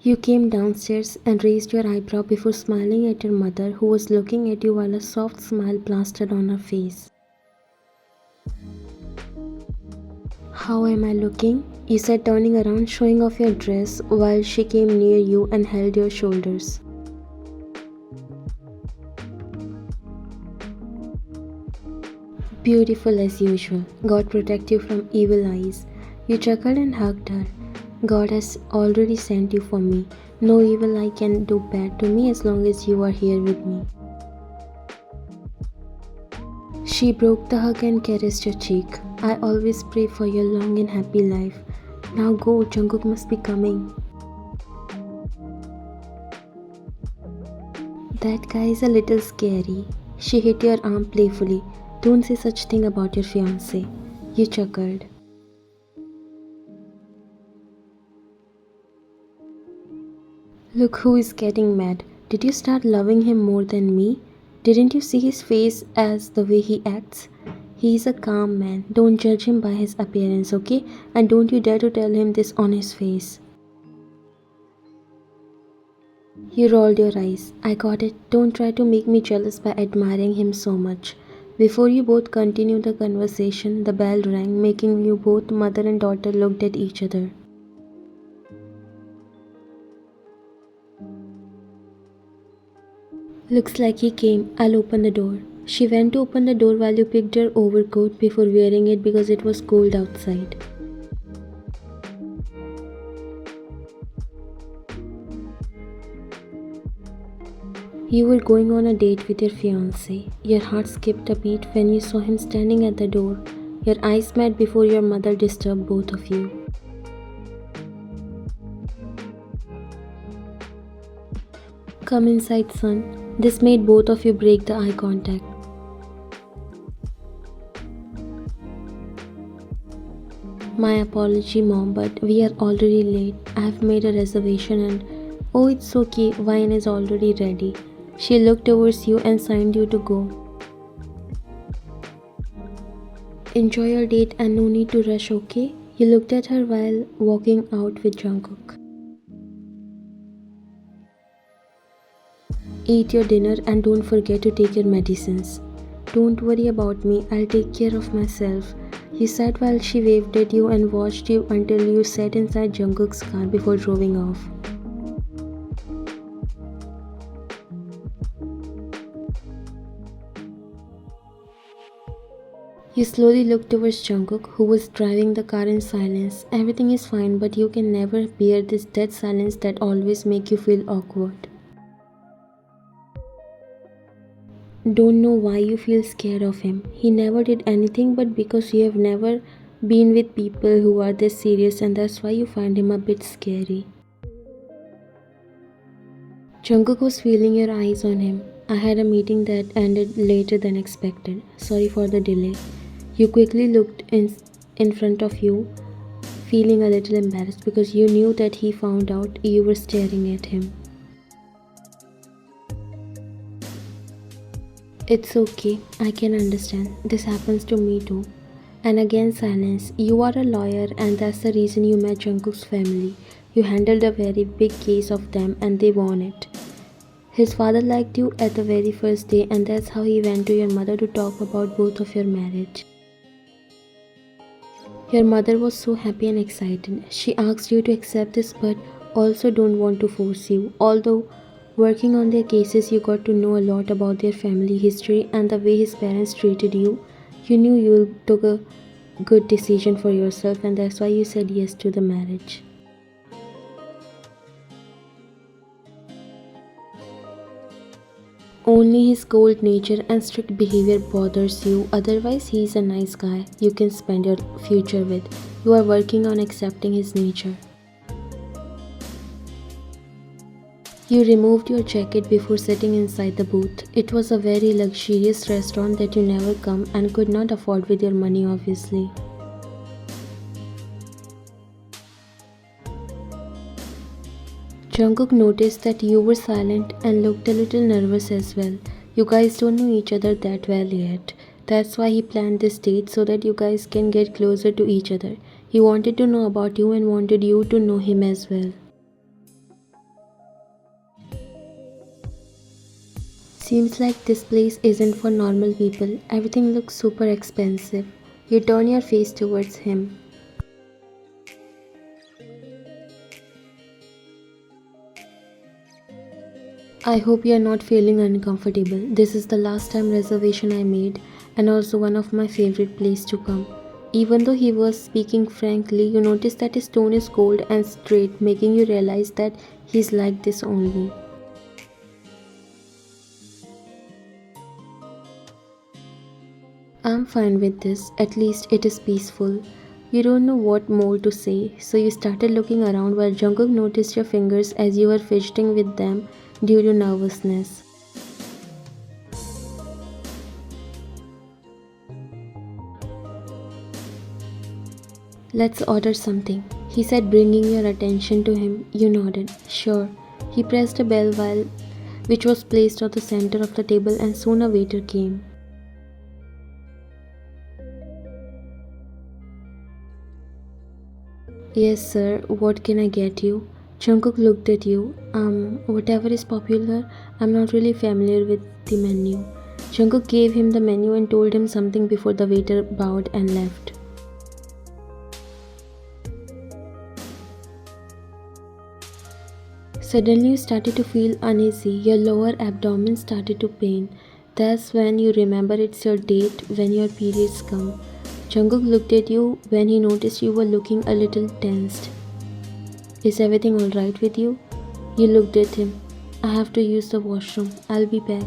You came downstairs and raised your eyebrow before smiling at your mother, who was looking at you while a soft smile plastered on her face. How am I looking? You said, turning around, showing off your dress while she came near you and held your shoulders. Beautiful as usual. God protect you from evil eyes. You chuckled and hugged her. God has already sent you for me. No evil eye can do bad to me as long as you are here with me. She broke the hug and caressed your cheek. I always pray for your long and happy life. Now go, Jungkook must be coming. That guy is a little scary. She hit your arm playfully. Don't say such thing about your fiance. You chuckled. Look who is getting mad. Did you start loving him more than me? Didn't you see his face as the way he acts? He is a calm man. Don't judge him by his appearance, okay? And don't you dare to tell him this on his face. You rolled your eyes. I got it. Don't try to make me jealous by admiring him so much. Before you both continued the conversation, the bell rang, making you both mother and daughter looked at each other. Looks like he came. I'll open the door. She went to open the door while you picked your overcoat before wearing it because it was cold outside. You were going on a date with your fiance. Your heart skipped a beat when you saw him standing at the door. Your eyes met before your mother disturbed both of you. Come inside, son. This made both of you break the eye contact. My apology, Mom, but we are already late. I have made a reservation and oh, it's okay, wine is already ready. She looked towards you and signed you to go. Enjoy your date and no need to rush, okay? You looked at her while walking out with Jungkook. Eat your dinner and don't forget to take your medicines. Don't worry about me, I'll take care of myself. You sat while she waved at you and watched you until you sat inside Jungkook's car before driving off. You slowly looked towards Jungkook, who was driving the car in silence. Everything is fine, but you can never bear this dead silence that always makes you feel awkward. Don't know why you feel scared of him. He never did anything but because you have never been with people who are this serious and that's why you find him a bit scary. Jungkook was feeling your eyes on him. I had a meeting that ended later than expected. Sorry for the delay. You quickly looked in front of you, feeling a little embarrassed because you knew that he found out you were staring at him. It's okay, I can understand. This happens to me too. And again silence. You are a lawyer and that's the reason you met Jungkook's family. You handled a very big case of them and they won it. His father liked you at the very first day and that's how he went to your mother to talk about both of your marriage. Your mother was so happy and excited. She asked you to accept this but also don't want to force you. Although working on their cases, you got to know a lot about their family history and the way his parents treated you. You knew you took a good decision for yourself and that's why you said yes to the marriage. Only his cold nature and strict behavior bothers you. Otherwise, he is a nice guy you can spend your future with. You are working on accepting his nature. You removed your jacket before sitting inside the booth. It was a very luxurious restaurant that you never come and could not afford with your money, obviously. Jungkook noticed that you were silent and looked a little nervous as well. You guys don't know each other that well yet. That's why he planned this date so that you guys can get closer to each other. He wanted to know about you and wanted you to know him as well. Seems like this place isn't for normal people. Everything looks super expensive. You turn your face towards him. I hope you are not feeling uncomfortable. This is the last time reservation I made and also one of my favorite place to come. Even though he was speaking frankly, you notice that his tone is cold and straight, making you realize that he's like this only. I'm fine with this, at least it is peaceful. You don't know what more to say, so you started looking around while Jungkook noticed your fingers as you were fidgeting with them due to nervousness. Let's order something, he said, bringing your attention to him. You nodded. Sure. He pressed a bell which was placed at the center of the table, and soon a waiter came. Yes, sir. What can I get you? Jungkook looked at you. Whatever is popular. I'm not really familiar with the menu. Jungkook gave him the menu and told him something before the waiter bowed and left. Suddenly you started to feel uneasy. Your lower abdomen started to pain. That's when you remember it's your date when your periods come. Jungkook looked at you when he noticed you were looking a little tensed. Is everything alright with you? You looked at him. I have to use the washroom. I'll be back.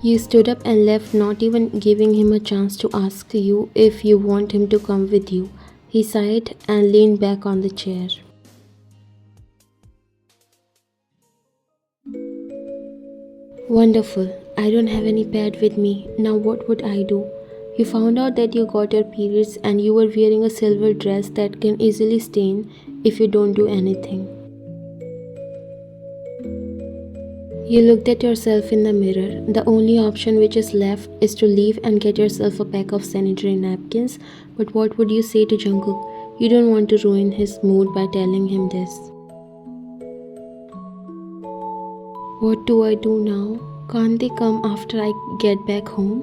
You stood up and left, not even giving him a chance to ask you if you want him to come with you. He sighed and leaned back on the chair. Wonderful. I don't have any pad with me. Now what would I do? You found out that you got your periods and you were wearing a silver dress that can easily stain if you don't do anything. You looked at yourself in the mirror. The only option which is left is to leave and get yourself a pack of sanitary napkins. But what would you say to Jungkook? You don't want to ruin his mood by telling him this. What do I do now? Can't they come after I get back home?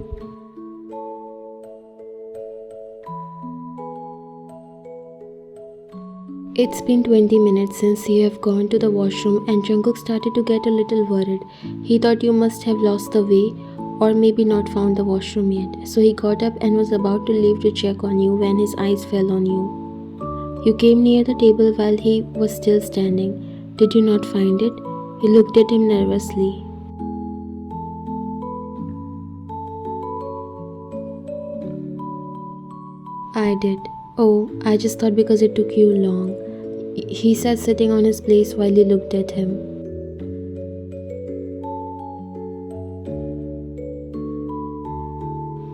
It's been 20 minutes since you have gone to the washroom, and Jungkook started to get a little worried. He thought you must have lost the way or maybe not found the washroom yet. So he got up and was about to leave to check on you when his eyes fell on you. You came near the table while he was still standing. Did you not find it? You looked at him nervously. I did. Oh, I just thought because it took you long. He said, sitting on his place while you looked at him.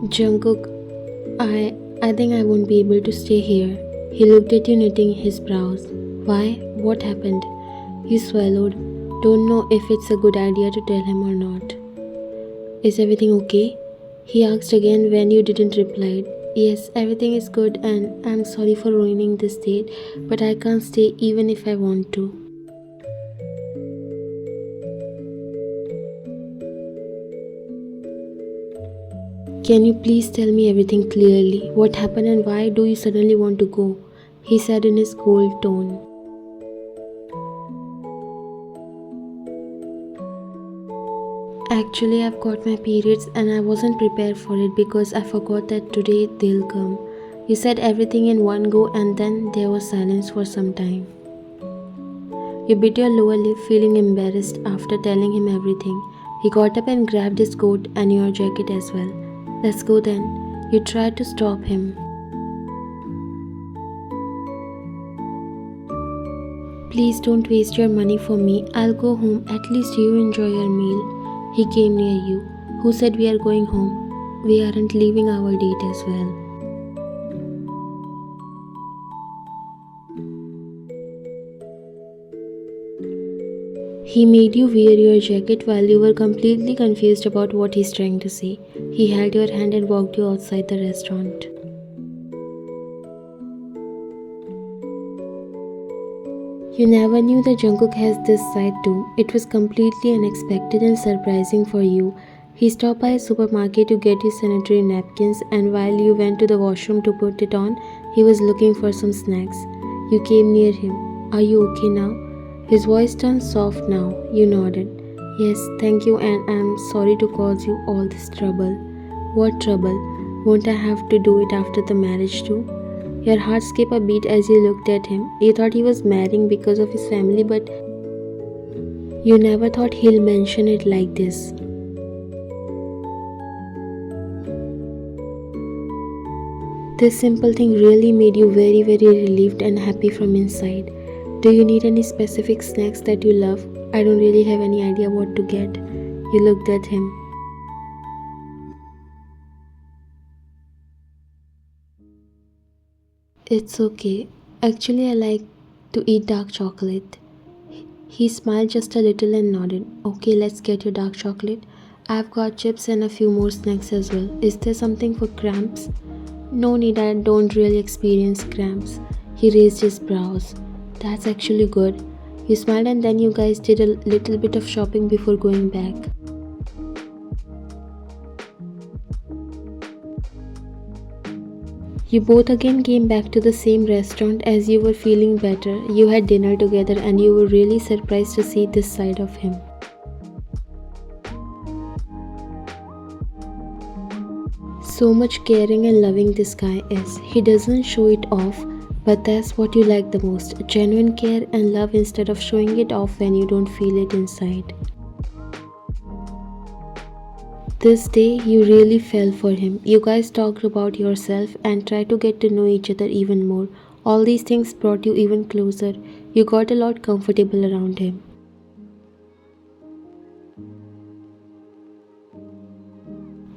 Jungkook, I think I won't be able to stay here. He looked at you, knitting his brows. Why? What happened? You swallowed. Don't know if it's a good idea to tell him or not. Is everything okay? He asked again when you didn't reply. Yes, everything is good and I'm sorry for ruining this date, but I can't stay even if I want to. Can you please tell me everything clearly? What happened and why do you suddenly want to go? He said in his cold tone. Actually, I've got my periods and I wasn't prepared for it because I forgot that today they'll come. You said everything in one go and then there was silence for some time. You bit your lower lip, feeling embarrassed after telling him everything. He got up and grabbed his coat and your jacket as well. Let's go then. You tried to stop him. Please don't waste your money for me. I'll go home. At least you enjoy your meal. He came near you. Who said we are going home? We aren't leaving our date as well. He made you wear your jacket while you were completely confused about what he's trying to say. He held your hand and walked you outside the restaurant. You never knew that Jungkook has this side too. It was completely unexpected and surprising for you. He stopped by a supermarket to get you sanitary napkins, and while you went to the washroom to put it on, he was looking for some snacks. You came near him. Are you okay now? His voice turned soft now. You nodded. Yes, thank you, and I'm sorry to cause you all this trouble. What trouble? Won't I have to do it after the marriage too? Your heart skipped a beat as you looked at him. You thought he was marrying because of his family, but you never thought he'll mention it like this. This simple thing really made you very, very relieved and happy from inside. Do you need any specific snacks that you love? I don't really have any idea what to get. You looked at him. It's okay. Actually, I like to eat dark chocolate. He smiled just a little and nodded. Okay, let's get your dark chocolate. I've got chips and a few more snacks as well. Is there something for cramps? No need, I don't really experience cramps. He raised his brows. That's actually good. You smiled and then you guys did a little bit of shopping before going back. You both again came back to the same restaurant as you were feeling better. You had dinner together and you were really surprised to see this side of him. So much caring and loving this guy is. He doesn't show it off, but that's what you like the most. Genuine care and love instead of showing it off when you don't feel it inside. This day, you really fell for him. You guys talked about yourself and tried to get to know each other even more. All these things brought you even closer. You got a lot comfortable around him.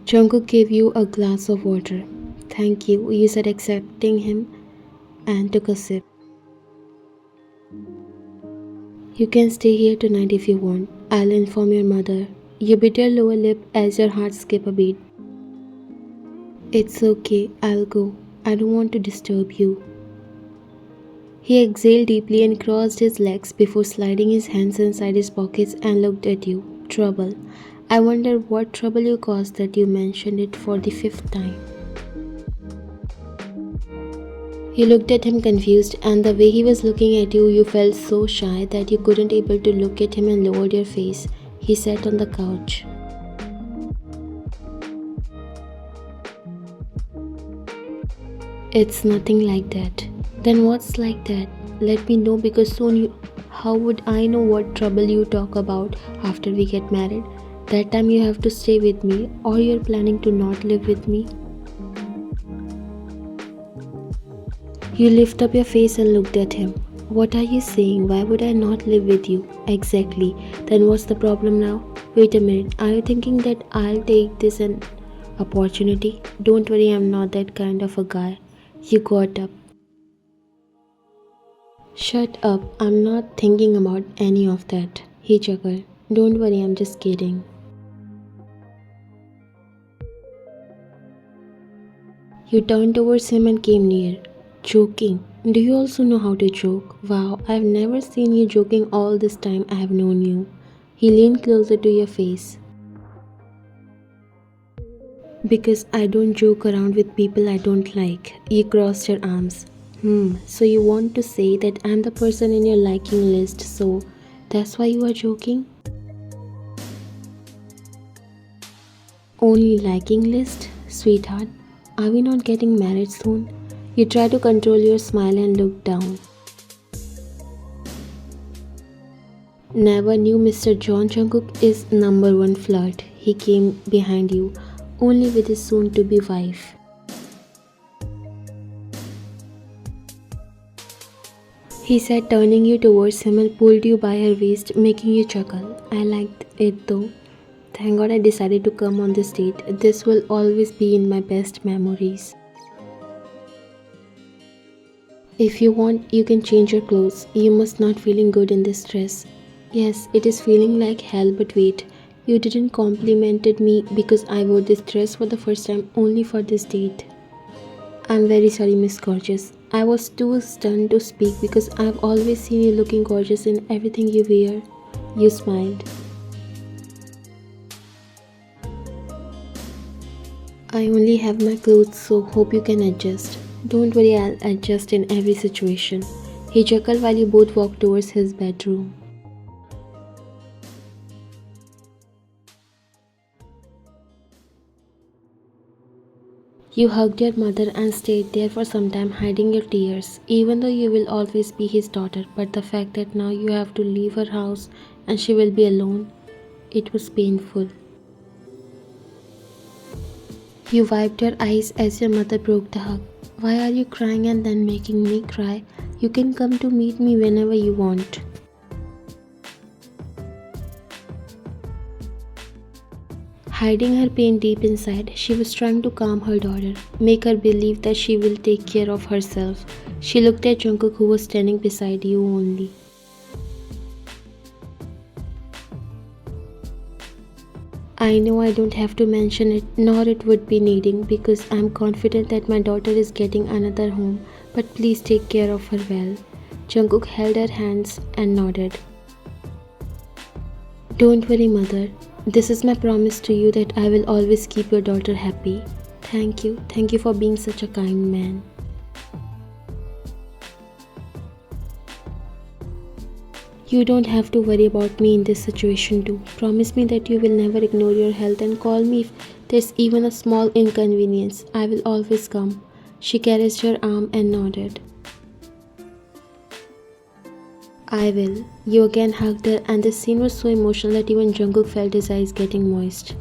Jungkook gave you a glass of water. Thank you said, accepting him, and took a sip. You can stay here tonight if you want. I'll inform your mother. You bit your lower lip as your heart skipped a beat. It's okay, I'll go. I don't want to disturb you. He exhaled deeply and crossed his legs before sliding his hands inside his pockets and looked at you. Trouble. I wonder what trouble you caused that you mentioned it for the 5th time. You looked at him confused, and the way he was looking at you, you felt so shy that you couldn't able to look at him and lowered your face. He sat on the couch. It's nothing like that. Then what's like that? Let me know, because soon you... How would I know what trouble you talk about after we get married? That time you have to stay with me, or you're planning to not live with me? You lift up your face and looked at him. What are you saying? Why would I not live with you? Exactly. Then what's the problem now? Wait a minute. Are you thinking that I'll take this an opportunity? Don't worry, I'm not that kind of a guy. You got up. Shut up. I'm not thinking about any of that. He chuckled. Don't worry, I'm just kidding. You turned towards him and came near. Joking. Do you also know how to joke? Wow, I've never seen you joking all this time I have known you. He leaned closer to your face. Because I don't joke around with people I don't like. You crossed your arms. So you want to say that I'm the person in your liking list, so that's why you are joking? Only liking list? Sweetheart, are we not getting married soon? You try to control your smile and look down. Never knew Mr. John Jungkook is #1 flirt. He came behind you, only with his soon-to-be wife. He said, turning you towards him, and pulled you by her waist, making you chuckle. I liked it though. Thank God I decided to come on this date. This will always be in my best memories. If you want, you can change your clothes. You must not feeling good in this dress. Yes, it is feeling like hell, but wait. You didn't complimented me because I wore this dress for the first time only for this date. I'm very sorry, Miss Gorgeous. I was too stunned to speak because I've always seen you looking gorgeous in everything you wear. You smiled. I only have my clothes, so hope you can adjust. Don't worry, I'll adjust in every situation. He chuckled while you both walked towards his bedroom. You hugged your mother and stayed there for some time hiding your tears, even though you will always be his daughter. But the fact that now you have to leave her house and she will be alone, it was painful. You wiped your eyes as your mother broke the hug. Why are you crying and then making me cry? You can come to meet me whenever you want. Hiding her pain deep inside, she was trying to calm her daughter, make her believe that she will take care of herself. She looked at Jungkook who was standing beside you only. I know I don't have to mention it, nor it would be needing, because I'm confident that my daughter is getting another home, but please take care of her well. Jungkook held her hands and nodded. Don't worry, mother. This is my promise to you that I will always keep your daughter happy. Thank you. Thank you for being such a kind man. You don't have to worry about me in this situation too. Promise me that you will never ignore your health and call me if there's even a small inconvenience. I will always come. She caressed your arm and nodded. I will. You again hugged her and the scene was so emotional that even Jungkook felt his eyes getting moist.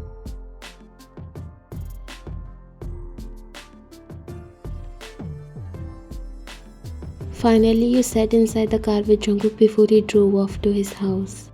Finally, you sat inside the car with Jungkook before he drove off to his house.